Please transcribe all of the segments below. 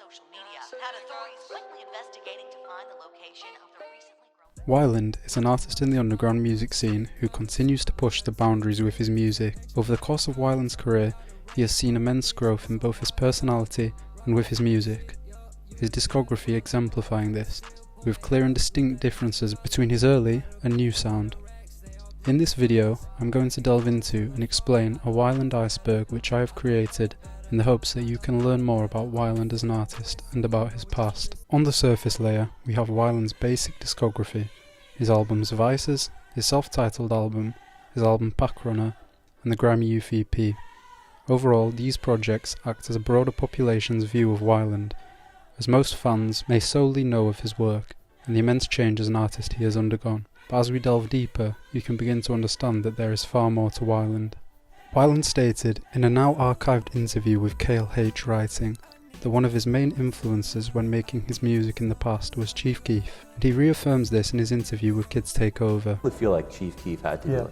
social media had authorities quickly investigating to find the location of the recently grown... Weiland is an artist in the underground music scene who continues to push the boundaries with his music. Over the course of Weiland's career, he has seen immense growth in both his personality and with his music, his discography exemplifying this, with clear and distinct differences between his early and new sound. In this video, I'm going to delve into and explain a Weiland Iceberg which I have created in the hopes that you can learn more about Weiland as an artist and about his past. On the surface layer, we have Weiland's basic discography, his albums Vices, his self-titled album, his album Pack Runner, and the Grimy Youth EP. Overall, these projects act as a broader population's view of Weiland, as most fans may solely know of his work and the immense change as an artist he has undergone. But as we delve deeper, you can begin to understand that there is far more to Weiland. Weiland stated in a now archived interview with KLH Writing that one of his main influences when making his music in the past was Chief Keef, and he reaffirms this in his interview with Kids Take Over. I feel like Chief Keef had to do it.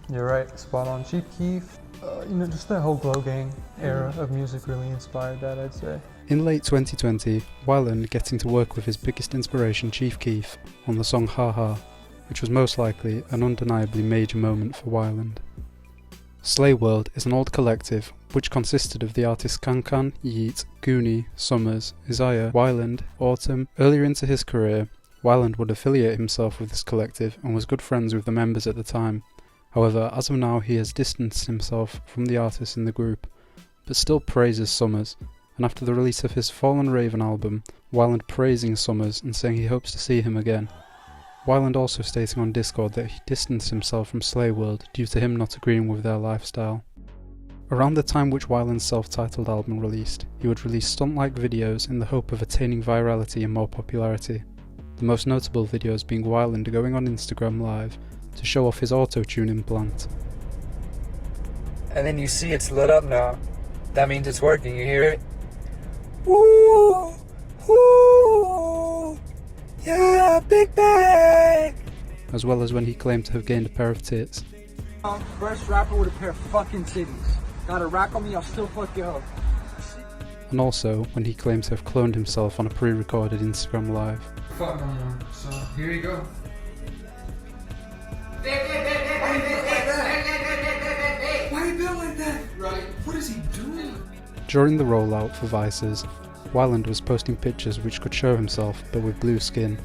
Yeah. You're right, spot on. Chief Keef, just that whole Glow Gang era of music really inspired that, I'd say. In late 2020, Weiland getting to work with his biggest inspiration Chief Keef on the song Ha Ha, which was most likely an undeniably major moment for Weiland. Slayworld is an old collective which consisted of the artists Kankan, Yeat, Goonie, Summers, Isaiah, Weiland, Autumn. Earlier into his career, Weiland would affiliate himself with this collective and was good friends with the members at the time. However, as of now he has distanced himself from the artists in the group, but still praises Summers, and after the release of his Fallen Raven album, Weiland praising Summers and saying he hopes to see him again. Weiland also stating on Discord that he distanced himself from Slayworld due to him not agreeing with their lifestyle. Around the time which Weiland's self-titled album released, he would release stunt-like videos in the hope of attaining virality and more popularity, the most notable videos being Weiland going on Instagram Live to show off his auto-tune implant. And then you see it's lit up now. That means it's working, you hear it? Woo! Woo! Yeah, big bag! As well as when he claimed to have gained a pair of tits. First rapper with a pair of fucking titties. Got a rack on me, I'll still fuck you up. And also when he claimed to have cloned himself on a pre-recorded Instagram Live. Fuck on, so here you go. Why are you built like that? Right, what is he doing? During the rollout for Vices, Weiland was posting pictures which could show himself but with blue skin.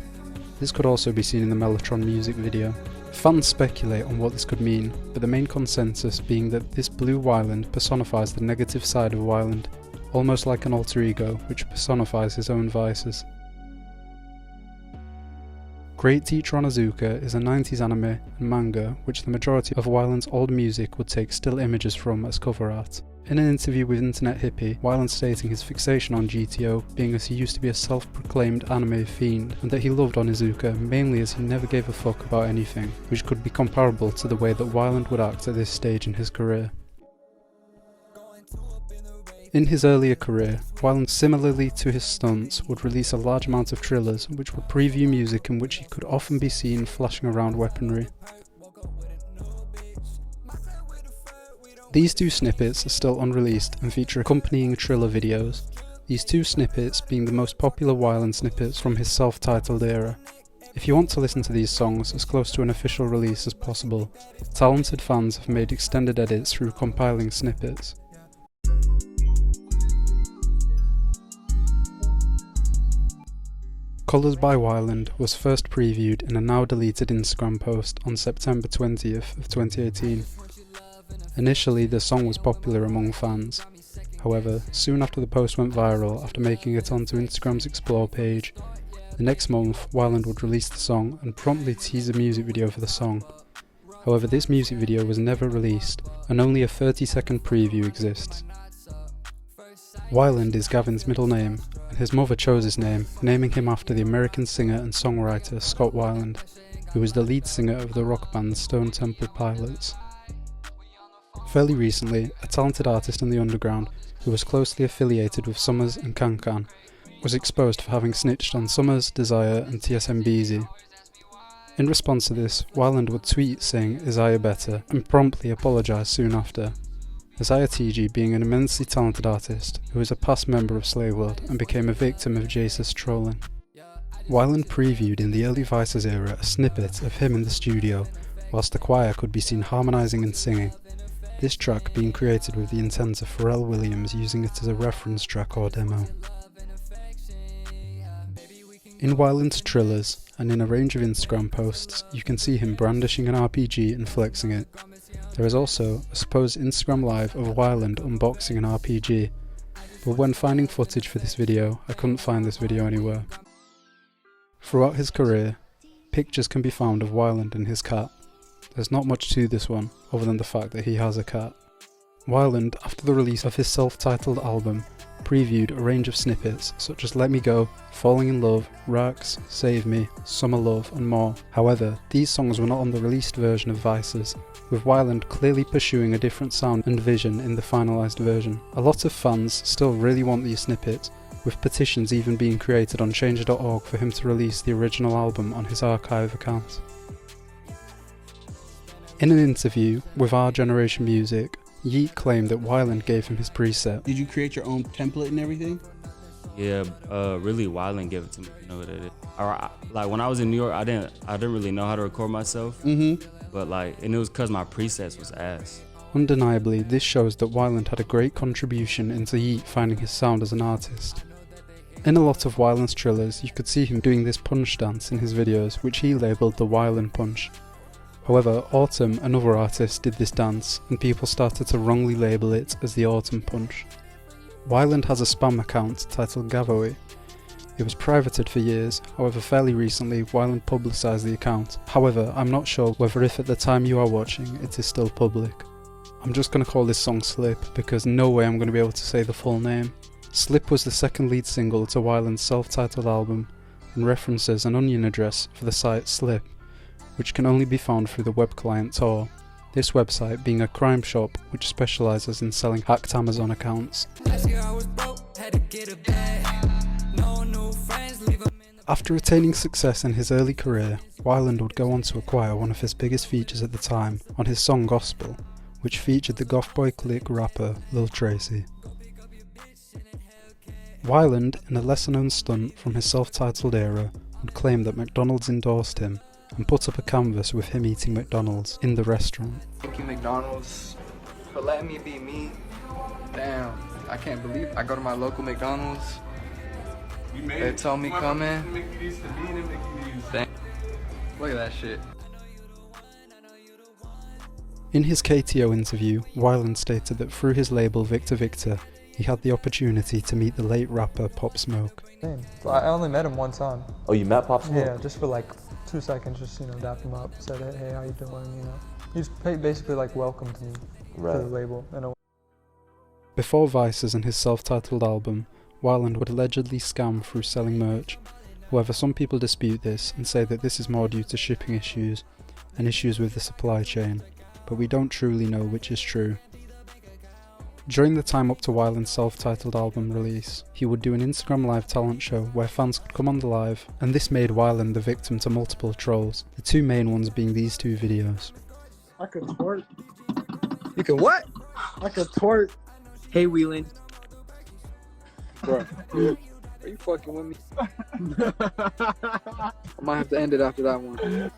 This could also be seen in the Mellotron music video. Fans speculate on what this could mean, but the main consensus being that this blue Weiland personifies the negative side of Weiland, almost like an alter ego which personifies his own vices. Great Teacher Onizuka is a 90s anime and manga which the majority of Weiland's old music would take still images from as cover art. In an interview with Internet Hippie, Weiland stating his fixation on GTO being as he used to be a self-proclaimed anime fiend, and that he loved Onizuka mainly as he never gave a fuck about anything, which could be comparable to the way that Weiland would act at this stage in his career. In his earlier career, Weiland, similarly to his stunts, would release a large amount of trillers which would preview music in which he could often be seen flashing around weaponry. These two snippets are still unreleased and feature accompanying triller videos, these two snippets being the most popular Weiland snippets from his self-titled era. If you want to listen to these songs as close to an official release as possible, talented fans have made extended edits through compiling snippets. Colours by Weiland was first previewed in a now deleted Instagram post on September 20th of 2018. Initially the song was popular among fans, however soon after the post went viral after making it onto Instagram's Explore page. The next month Weiland would release the song and promptly tease a music video for the song. However, this music video was never released and only a 30-second preview exists. Weiland is Gavin's middle name, and his mother chose his name, naming him after the American singer and songwriter Scott Weiland, who was the lead singer of the rock band Stone Temple Pilots. Fairly recently, a talented artist in the underground who was closely affiliated with Summers and Kankan was exposed for having snitched on Summers, Desire and TSMBZ. In response to this, Weiland would tweet saying "Isaiah better" and promptly apologise soon after. Isaiah TG being an immensely talented artist who is a past member of Slayworld and became a victim of Jesus trolling. Weiland previewed in the early Vices era a snippet of him in the studio, whilst the choir could be seen harmonising and singing, this track being created with the intent of Pharrell Williams using it as a reference track or demo. In Weiland's Trillers, and in a range of Instagram posts, you can see him brandishing an RPG and flexing it. There is also a supposed Instagram live of Weiland unboxing an RPG, but when finding footage for this video, I couldn't find this video anywhere. Throughout his career, pictures can be found of Weiland and his cat. There's not much to this one, other than the fact that he has a cat. Weiland, after the release of his self-titled album, previewed a range of snippets such as Let Me Go, Falling in Love, Racks, Save Me, Summer Love and more. However, these songs were not on the released version of Vices, with Weiland clearly pursuing a different sound and vision in the finalised version. A lot of fans still really want these snippets, with petitions even being created on change.org for him to release the original album on his archive account. In an interview with Our Generation Music, Yeat claimed that Weiland gave him his preset. Did you create your own template and everything? Yeah, really Weiland gave it to me. You know what it is. Like when I was in New York, I didn't really know how to record myself. But and it was cause my presets was ass. Undeniably, this shows that Weiland had a great contribution into Yeat finding his sound as an artist. In a lot of Weiland's Trillers, you could see him doing this punch dance in his videos, which he labelled the Weiland Punch. However, Autumn, another artist, did this dance, and people started to wrongly label it as the Autumn Punch. Weiland has a spam account titled Gavoey. It was privated for years, however fairly recently Weiland publicised the account. However, I'm not sure whether if at the time you are watching it is still public. I'm just going to call this song Slip, because no way I'm going to be able to say the full name. Slip was the second lead single to Weiland's self-titled album, and references an onion address for the site Slip, which can only be found through the web client Tor, this website being a crime shop which specialises in selling hacked Amazon accounts. After attaining success in his early career, Weiland would go on to acquire one of his biggest features at the time on his song Gospel, which featured the goth boy clique rapper Lil Tracy. Weiland, in a lesser known stunt from his self-titled era, would claim that Mcdonald's endorsed him and put up a canvas with him eating McDonald's in the restaurant. Thank you, McDonald's, for letting me be me. Damn, I can't believe I go to my local McDonald's. They told me come in. Damn. Look at that shit. In his KTO interview, Weiland stated that through his label Victor Victor, he had the opportunity to meet the late rapper Pop Smoke. I only met him one time. Oh, you met Pop Smoke? Yeah, just for like 2 seconds, just dapped him up, said, hey, how you doing, He's basically like welcomed me to the label in a way. Before Vices and his self-titled album, Weiland would allegedly scam through selling merch. However, some people dispute this and say that this is more due to shipping issues and issues with the supply chain, but we don't truly know which is true. During the time up to Weiland's self-titled album release, he would do an Instagram live talent show where fans could come on the live, and this made Weiland the victim to multiple trolls, the two main ones being these two videos. I could twerk. You can what? I could twerk. Hey, Weiland. Bro, are you fucking with me? I might have to end it after that one.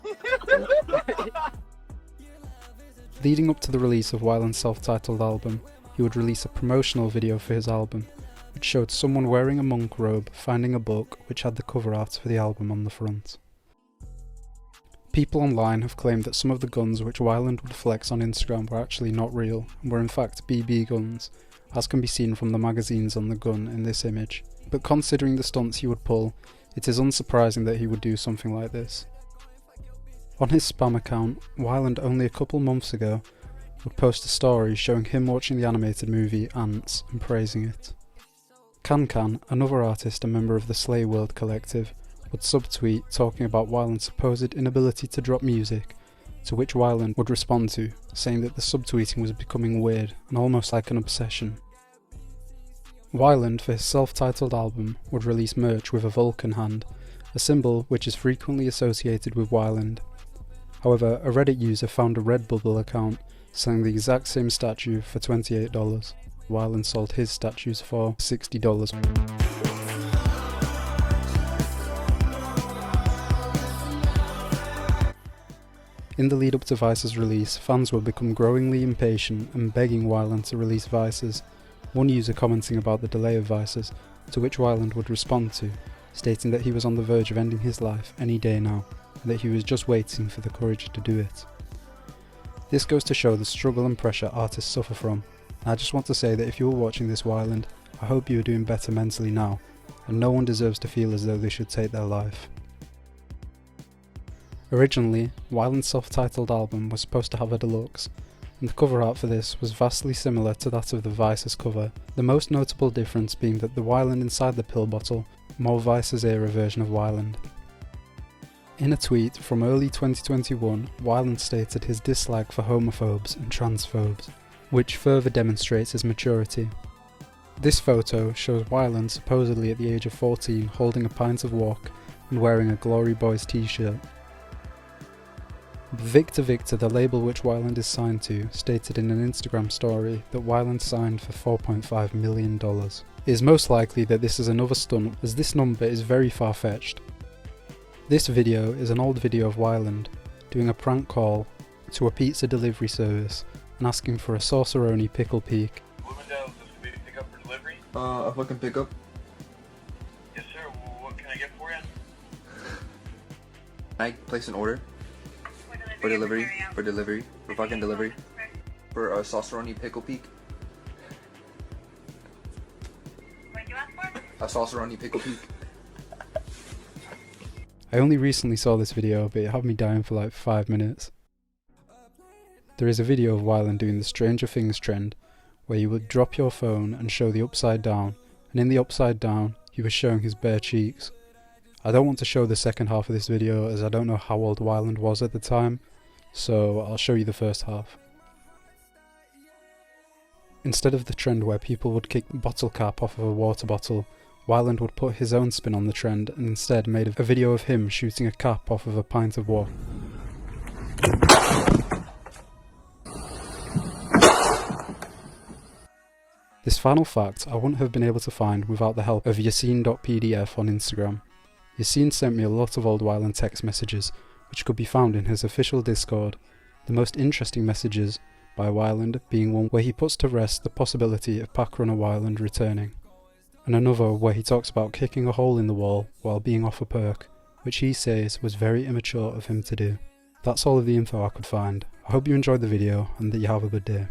Leading up to the release of Weiland's self-titled album, he would release a promotional video for his album, which showed someone wearing a monk robe finding a book which had the cover art for the album on the front. People online have claimed that some of the guns which Weiland would flex on Instagram were actually not real, and were in fact BB guns, as can be seen from the magazines on the gun in this image. But considering the stunts he would pull, it is unsurprising that he would do something like this. On his spam account, Weiland only a couple months ago would post a story showing him watching the animated movie Antz and praising it. Kankan, another artist and member of the Slayworld collective, would subtweet talking about Weiland's supposed inability to drop music, to which Weiland would respond to, saying that the subtweeting was becoming weird and almost like an obsession. Weiland, for his self-titled album, would release merch with a Vulcan hand, a symbol which is frequently associated with Weiland. However, a Reddit user found a Redbubble account selling the exact same statue for $28, Weiland sold his statues for $60. In the lead up to Vice's release, fans would become growingly impatient and begging Weiland to release Vices, one user commenting about the delay of Vices, to which Weiland would respond to, stating that he was on the verge of ending his life any day now, and that he was just waiting for the courage to do it. This goes to show the struggle and pressure artists suffer from, and I just want to say that if you were watching this, Weiland, I hope you are doing better mentally now, and no one deserves to feel as though they should take their life. Originally, Weiland's self-titled album was supposed to have a deluxe, and the cover art for this was vastly similar to that of the Vices cover, the most notable difference being that the Weiland inside the pill bottle, more Vices era version of Weiland. In a tweet from early 2021, Weiland stated his dislike for homophobes and transphobes, which further demonstrates his maturity. This photo shows Weiland supposedly at the age of 14 holding a pint of Wock and wearing a Glory Boys t-shirt. Victor, the label which Weiland is signed to, stated in an Instagram story that Weiland signed for $4.5 million. It is most likely that this is another stunt, as this number is very far-fetched. This video is an old video of Weiland doing a prank call to a pizza delivery service and asking for a Sauceroni Picklepeak. Bloomingdale's, this could be pick up for delivery? A fucking pickup. Yes, sir. What can I get for you? Can I place an order? For delivery, for fucking delivery. For a Sauceroni Picklepeak. What do you ask for? A Sauceroni Picklepeak. I only recently saw this video, but it had me dying for like 5 minutes. There is a video of Weiland doing the Stranger Things trend, where you would drop your phone and show the upside down, and in the upside down, he was showing his bare cheeks. I don't want to show the second half of this video as I don't know how old Weiland was at the time, so I'll show you the first half. Instead of the trend where people would kick the bottle cap off of a water bottle, Weiland would put his own spin on the trend and instead made a video of him shooting a cap off of a pint of Wock. This final fact I wouldn't have been able to find without the help of Yassine.pdf on Instagram. Yassine sent me a lot of old Weiland text messages, which could be found in his official Discord, the most interesting messages by Weiland being one where he puts to rest the possibility of Packrunner Weiland returning, and another where he talks about kicking a hole in the wall while being off a perk, which he says was very immature of him to do. That's all of the info I could find. I hope you enjoyed the video and that you have a good day.